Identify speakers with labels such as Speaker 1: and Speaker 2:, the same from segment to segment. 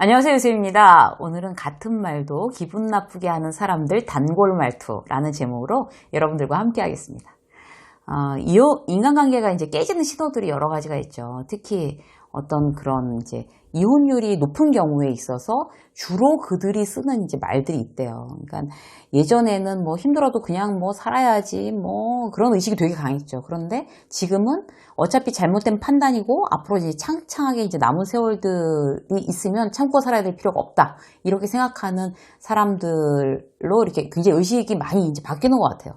Speaker 1: 안녕하세요, 유수입니다. 오늘은 같은 말도 기분 나쁘게 하는 사람들 단골 말투라는 제목으로 여러분들과 함께 하겠습니다. 인간관계가 이제 깨지는 신호들이 여러 가지가 있죠. 특히 어떤 그런 이제 이혼율이 높은 경우에 있어서 주로 그들이 쓰는 이제 말들이 있대요. 그러니까 예전에는 뭐 힘들어도 그냥 뭐 살아야지 뭐 그런 의식이 되게 강했죠. 그런데 지금은 어차피 잘못된 판단이고 앞으로 이제 창창하게 이제 남은 세월들이 있으면 참고 살아야 될 필요가 없다. 이렇게 생각하는 사람들로 이렇게 굉장히 의식이 많이 이제 바뀌는 것 같아요.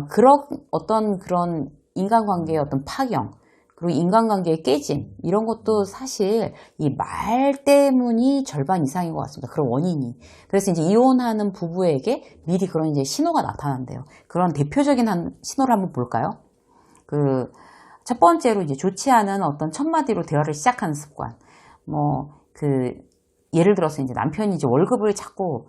Speaker 1: 그런 인간관계의 어떤 파경, 그리고 인간관계의 깨짐, 이런 것도 사실 이 말 때문이 절반 이상인 것 같습니다. 그런 원인이. 그래서 이제 이혼하는 부부에게 미리 그런 이제 신호가 나타난대요. 그런 대표적인 신호를 한번 볼까요? 첫 번째로 이제 좋지 않은 어떤 첫마디로 대화를 시작하는 습관. 예를 들어서 이제 남편이 이제 월급을 자꾸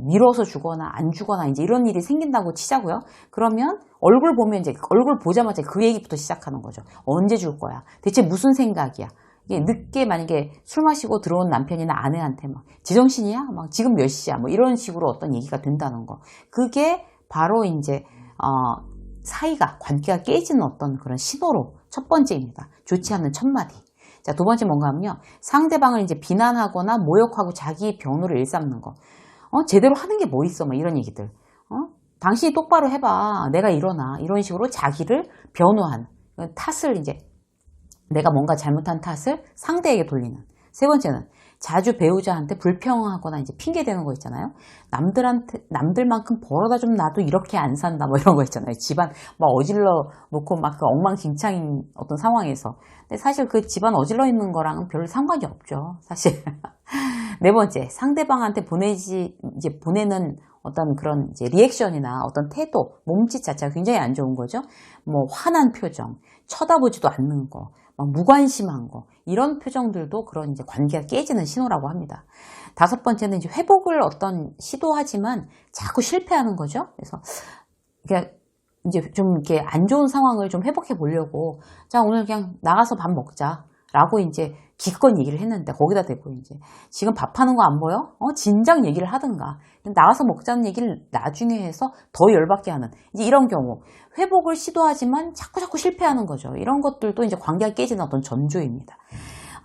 Speaker 1: 미뤄서 주거나 안 주거나 이제 이런 일이 생긴다고 치자고요. 그러면 얼굴 보면 이제 얼굴 보자마자 그 얘기부터 시작하는 거죠. 언제 줄 거야? 대체 무슨 생각이야? 이게 늦게 만약에 술 마시고 들어온 남편이나 아내한테 제정신이야? 지금 몇 시야? 이런 식으로 어떤 얘기가 된다는 거. 그게 바로 이제 관계가 깨지는 어떤 그런 신호로 첫 번째입니다. 좋지 않은 첫마디. 자, 두 번째 뭔가 하면요. 상대방을 이제 비난하거나 모욕하고 자기 변호를 일삼는 거. 제대로 하는 게 뭐 있어? 이런 얘기들. 당신이 똑바로 해봐. 내가 이러나. 이런 식으로 자기를 변호한 탓을 이제 내가 뭔가 잘못한 탓을 상대에게 돌리는. 세 번째는 자주 배우자한테 불평하거나 이제 핑계 대는 거 있잖아요. 남들만큼 벌어다 좀 나도 이렇게 안 산다. 이런 거 있잖아요. 집안 어질러 놓고 그 엉망진창인 어떤 상황에서. 근데 사실 그 집안 어질러 있는 거랑은 별 상관이 없죠. 사실. 네 번째, 상대방한테 보내는 어떤 그런 이제 리액션이나 어떤 태도, 몸짓 자체가 굉장히 안 좋은 거죠. 화난 표정, 쳐다보지도 않는 거, 무관심한 거, 이런 표정들도 그런 이제 관계가 깨지는 신호라고 합니다. 다섯 번째는 이제 회복을 시도하지만 자꾸 실패하는 거죠. 그래서, 이제 좀 이렇게 안 좋은 상황을 좀 회복해 보려고, 자, 오늘 그냥 나가서 밥 먹자. 라고 이제 기껏 얘기를 했는데 거기다 대고 이제 지금 밥하는 거 안 보여? 진작 얘기를 하든가 나가서 먹자는 얘기를 나중에 해서 더 열받게 하는 이제 이런 경우 회복을 시도하지만 자꾸 실패하는 거죠. 이런 것들도 이제 관계가 깨지는 어떤 전조입니다.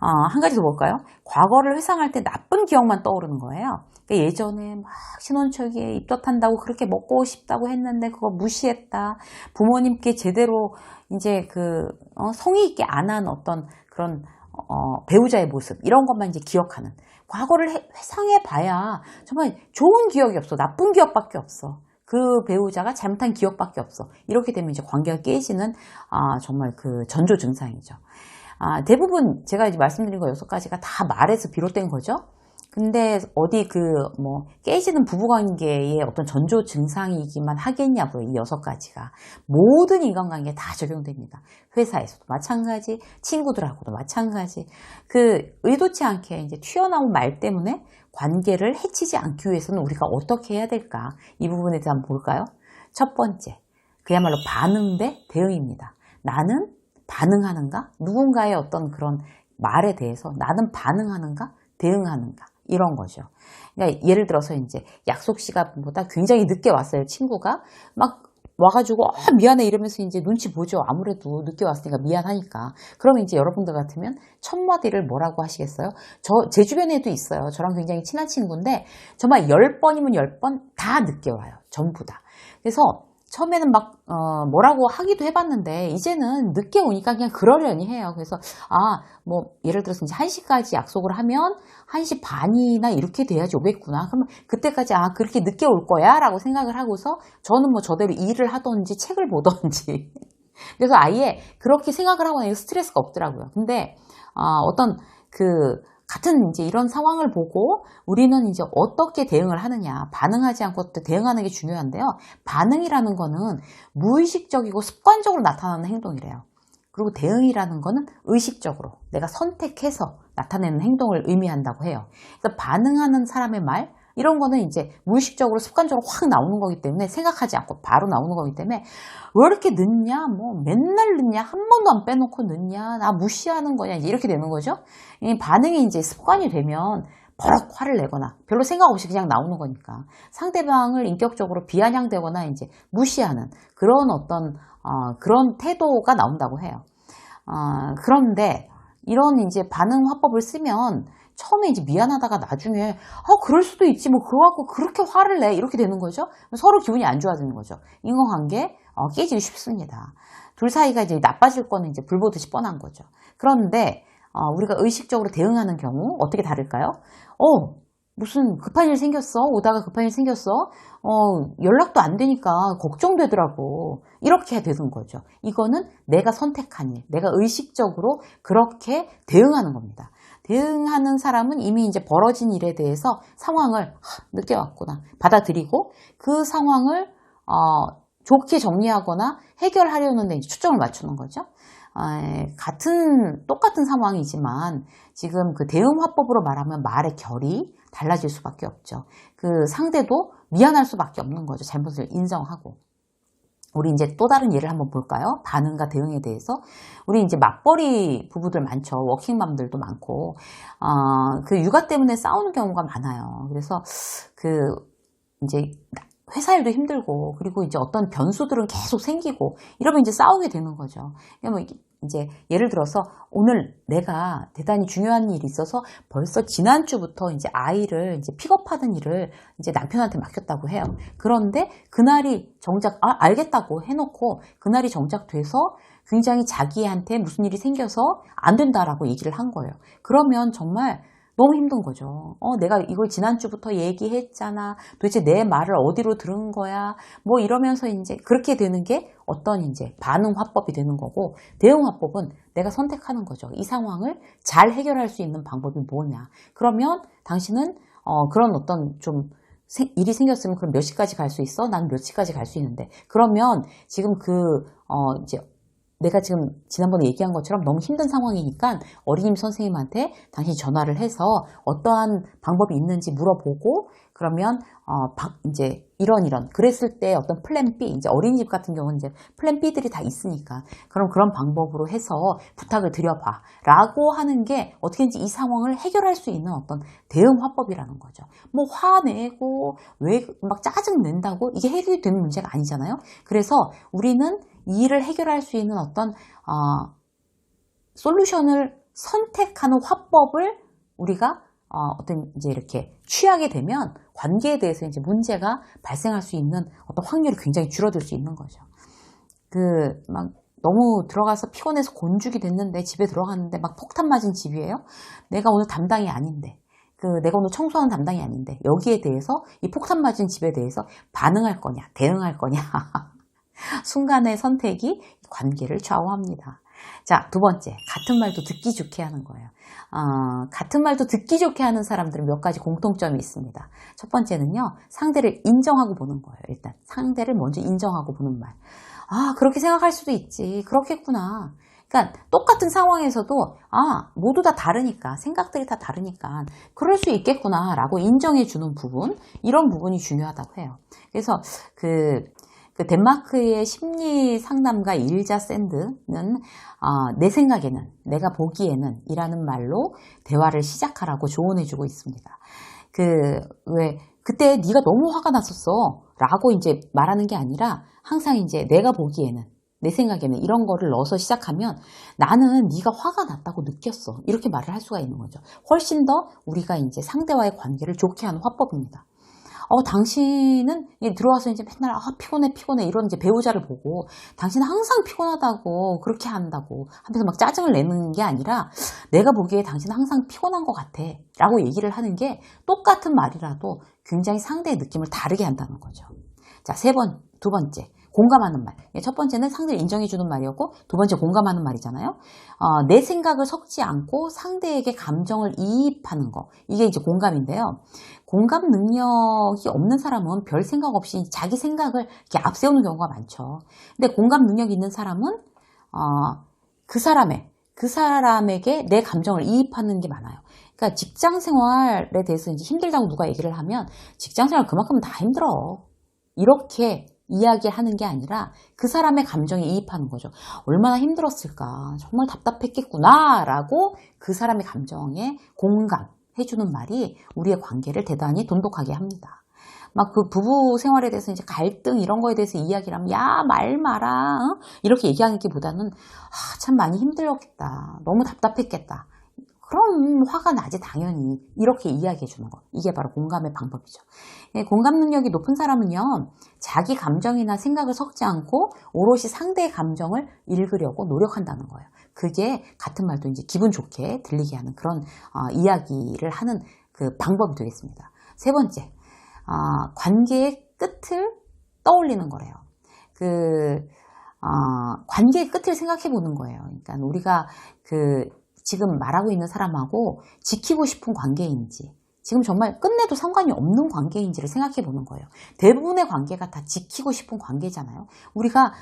Speaker 1: 한 가지 더 볼까요? 과거를 회상할 때 나쁜 기억만 떠오르는 거예요. 그러니까 예전에 신혼 초기에 입덧한다고 그렇게 먹고 싶다고 했는데 그거 무시했다. 부모님께 제대로 이제 성의 있게 안 한 어떤 그런 배우자의 모습 이런 것만 이제 기억하는 과거를 회상해 봐야 정말 좋은 기억이 없어. 나쁜 기억밖에 없어. 그 배우자가 잘못한 기억밖에 없어. 이렇게 되면 이제 관계가 깨지는 정말 그 전조 증상이죠. 대부분 제가 이제 말씀드린 거 6가지가 다 말에서 비롯된 거죠. 근데 어디 깨지는 부부관계의 어떤 전조 증상이기만 하겠냐고요. 이 6가지가. 모든 인간관계에 다 적용됩니다. 회사에서도 마찬가지, 친구들하고도 마찬가지. 의도치 않게 이제 튀어나온 말 때문에 관계를 해치지 않기 위해서는 우리가 어떻게 해야 될까? 이 부분에 대해서 한번 볼까요? 첫 번째, 그야말로 반응 대 대응입니다. 나는 반응하는가? 누군가의 어떤 그런 말에 대해서 나는 반응하는가? 대응하는가? 이런 거죠. 그러니까 예를 들어서 이제 약속 시간보다 굉장히 늦게 왔어요. 친구가 와가지고 미안해 이러면서 이제 눈치 보죠. 아무래도 늦게 왔으니까 미안하니까. 그러면 이제 여러분들 같으면 첫 마디를 뭐라고 하시겠어요? 제 주변에도 있어요. 저랑 굉장히 친한 친구인데 정말 10번이면 10번 다 늦게 와요. 전부 다. 그래서 처음에는 뭐라고 하기도 해봤는데, 이제는 늦게 오니까 그냥 그러려니 해요. 그래서, 예를 들어서 이제 1시까지 약속을 하면, 1시 반이나 이렇게 돼야지 오겠구나. 그러면 그때까지, 그렇게 늦게 올 거야? 라고 생각을 하고서, 저는 저대로 일을 하던지, 책을 보던지. 그래서 아예 그렇게 생각을 하고 나니까 스트레스가 없더라고요. 근데, 같은 이제 이런 상황을 보고 우리는 이제 어떻게 대응을 하느냐, 반응하지 않고 대응하는 게 중요한데요. 반응이라는 거는 무의식적이고 습관적으로 나타나는 행동이래요. 그리고 대응이라는 거는 의식적으로 내가 선택해서 나타내는 행동을 의미한다고 해요. 그래서 반응하는 사람의 말, 이런 거는 이제 무의식적으로 습관적으로 확 나오는 거기 때문에 생각하지 않고 바로 나오는 거기 때문에 왜 이렇게 늦냐? 뭐 맨날 늦냐? 한 번도 안 빼놓고 늦냐? 나 무시하는 거냐? 이제 이렇게 되는 거죠. 이 반응이 이제 습관이 되면 버럭 화를 내거나 별로 생각 없이 그냥 나오는 거니까 상대방을 인격적으로 비아냥대거나 이제 무시하는 그런 어떤 그런 태도가 나온다고 해요. 그런데 이런 이제 반응 화법을 쓰면 처음에 이제 미안하다가 나중에 그럴 수도 있지 뭐 그거 갖고 그렇게 화를 내 이렇게 되는 거죠. 서로 기분이 안 좋아지는 거죠. 인간관계 깨지기 쉽습니다. 둘 사이가 이제 나빠질 거는 이제 불 보듯이 뻔한 거죠. 그런데 우리가 의식적으로 대응하는 경우 어떻게 다를까요? 무슨 급한 일 생겼어? 오다가 급한 일 생겼어? 연락도 안 되니까 걱정되더라고. 이렇게 되는 거죠. 이거는 내가 선택한 일, 내가 의식적으로 그렇게 대응하는 겁니다. 대응하는 사람은 이미 이제 벌어진 일에 대해서 상황을 늦게 왔구나 받아들이고 그 상황을 좋게 정리하거나 해결하려는 데 이제 초점을 맞추는 거죠. 똑같은 상황이지만 지금 그 대응 화법으로 말하면 말의 결이 달라질 수밖에 없죠. 그 상대도 미안할 수밖에 없는 거죠. 잘못을 인정하고. 우리 이제 또 다른 예를 한번 볼까요? 반응과 대응에 대해서. 우리 이제 맞벌이 부부들 많죠. 워킹맘들도 많고, 그 육아 때문에 싸우는 경우가 많아요. 그래서 이제 회사 일도 힘들고, 그리고 이제 어떤 변수들은 계속 생기고, 이러면 이제 싸우게 되는 거죠. 뭐 이제 예를 들어서 오늘 내가 대단히 중요한 일이 있어서 벌써 지난주부터 이제 아이를 이제 픽업하는 일을 이제 남편한테 맡겼다고 해요. 그런데 그날이 정작 알겠다고 해놓고 그날이 정작 돼서 굉장히 자기한테 무슨 일이 생겨서 안 된다라고 얘기를 한 거예요. 그러면 정말 너무 힘든 거죠. 내가 이걸 지난주부터 얘기했잖아. 도대체 내 말을 어디로 들은 거야? 뭐 이러면서 이제 그렇게 되는 게 어떤 이제 반응 화법이 되는 거고, 대응 화법은 내가 선택하는 거죠. 이 상황을 잘 해결할 수 있는 방법이 뭐냐. 그러면 당신은 그런 어떤 좀 일이 생겼으면 그럼 몇 시까지 갈 수 있어? 난 몇 시까지 갈 수 있는데. 그러면 지금 이제 내가 지금 지난번에 얘기한 것처럼 너무 힘든 상황이니까 어린이집 선생님한테 당신이 전화를 해서 어떠한 방법이 있는지 물어보고, 그러면 이제 이런 그랬을 때 어떤 플랜 B, 이제 어린이집 같은 경우는 이제 플랜 B들이 다 있으니까 그런 방법으로 해서 부탁을 드려봐 라고 하는 게 어떻게든지 이 상황을 해결할 수 있는 어떤 대응 화법이라는 거죠. 뭐 화내고 왜 막 짜증 낸다고 이게 해결이 되는 문제가 아니잖아요. 그래서 우리는 이 일을 해결할 수 있는 어떤 솔루션을 선택하는 화법을 우리가 어떤 이제 이렇게 취하게 되면 관계에 대해서 이제 문제가 발생할 수 있는 어떤 확률이 굉장히 줄어들 수 있는 거죠. 막 너무 들어가서 피곤해서 곤죽이 됐는데 집에 들어갔는데 막 폭탄 맞은 집이에요. 내가 오늘 담당이 아닌데. 내가 오늘 청소하는 담당이 아닌데 여기에 대해서 이 폭탄 맞은 집에 대해서 반응할 거냐 대응할 거냐 순간의 선택이 관계를 좌우합니다. 자, 두 번째, 같은 말도 듣기 좋게 하는 거예요. 같은 말도 듣기 좋게 하는 사람들은 몇 가지 공통점이 있습니다. 첫 번째는요, 상대를 인정하고 보는 거예요. 일단 상대를 먼저 인정하고 보는 말. 그렇게 생각할 수도 있지. 그렇겠구나. 그러니까 똑같은 상황에서도 모두 다 다르니까, 생각들이 다 다르니까 그럴 수 있겠구나 라고 인정해 주는 부분, 이런 부분이 중요하다고 해요. 그래서 덴마크의 심리 상담가 일자 샌드는 내 생각에는, 내가 보기에는 이라는 말로 대화를 시작하라고 조언해주고 있습니다. 그때 네가 너무 화가 났었어 라고 이제 말하는 게 아니라 항상 이제 내가 보기에는, 내 생각에는 이런 거를 넣어서 시작하면 나는 네가 화가 났다고 느꼈어. 이렇게 말을 할 수가 있는 거죠. 훨씬 더 우리가 이제 상대와의 관계를 좋게 하는 화법입니다. 당신은 들어와서 이제 맨날 피곤해 이런 이제 배우자를 보고 당신은 항상 피곤하다고 그렇게 한다고 하면서 막 짜증을 내는 게 아니라 내가 보기에 당신은 항상 피곤한 것 같아 라고 얘기를 하는 게 똑같은 말이라도 굉장히 상대의 느낌을 다르게 한다는 거죠. 자, 두 번째. 공감하는 말. 첫 번째는 상대를 인정해주는 말이었고, 두 번째 공감하는 말이잖아요. 내 생각을 섞지 않고 상대에게 감정을 이입하는 거. 이게 이제 공감인데요. 공감 능력이 없는 사람은 별 생각 없이 자기 생각을 이렇게 앞세우는 경우가 많죠. 근데 공감 능력이 있는 사람은, 그 사람에게 내 감정을 이입하는 게 많아요. 그러니까 직장 생활에 대해서 이제 힘들다고 누가 얘기를 하면 직장 생활 그만큼 다 힘들어. 이렇게 이야기하는 게 아니라 그 사람의 감정에 이입하는 거죠. 얼마나 힘들었을까. 정말 답답했겠구나. 라고 그 사람의 감정에 공감해주는 말이 우리의 관계를 대단히 돈독하게 합니다. 막 그 부부 생활에 대해서 이제 갈등 이런 거에 대해서 이야기를 하면 야, 말 마라. 어? 이렇게 얘기하기보다는 참 많이 힘들었겠다. 너무 답답했겠다. 그럼 화가 나지 당연히. 이렇게 이야기해 주는 거. 이게 바로 공감의 방법이죠. 공감 능력이 높은 사람은요. 자기 감정이나 생각을 섞지 않고 오롯이 상대의 감정을 읽으려고 노력한다는 거예요. 그게 같은 말도 이제 기분 좋게 들리게 하는 그런 이야기를 하는 그 방법이 되겠습니다. 세 번째, 관계의 끝을 떠올리는 거래요. 관계의 끝을 생각해 보는 거예요. 그러니까 우리가 지금 말하고 있는 사람하고 지키고 싶은 관계인지, 지금 정말 끝내도 상관이 없는 관계인지를 생각해 보는 거예요. 대부분의 관계가 다 지키고 싶은 관계잖아요. 우리가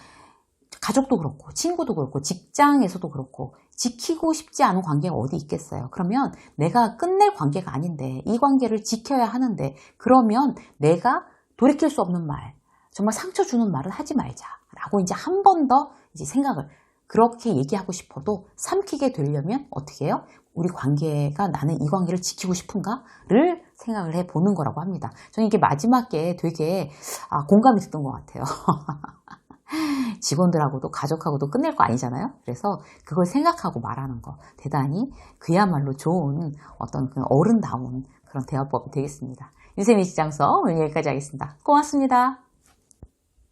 Speaker 1: 가족도 그렇고, 친구도 그렇고, 직장에서도 그렇고, 지키고 싶지 않은 관계가 어디 있겠어요. 그러면 내가 끝낼 관계가 아닌데, 이 관계를 지켜야 하는데, 그러면 내가 돌이킬 수 없는 말, 정말 상처 주는 말은 하지 말자라고 이제 한 번 더 이제 생각을, 그렇게 얘기하고 싶어도 삼키게 되려면 어떻게 해요? 우리 관계가 나는 이 관계를 지키고 싶은가를 생각을 해보는 거라고 합니다. 저는 이게 마지막에 되게 공감이 됐던 것 같아요. 직원들하고도 가족하고도 끝낼 거 아니잖아요. 그래서 그걸 생각하고 말하는 거 대단히 그야말로 좋은 어떤 그 어른다운 그런 대화법이 되겠습니다. 유세미 직장서 오늘 여기까지 하겠습니다. 고맙습니다.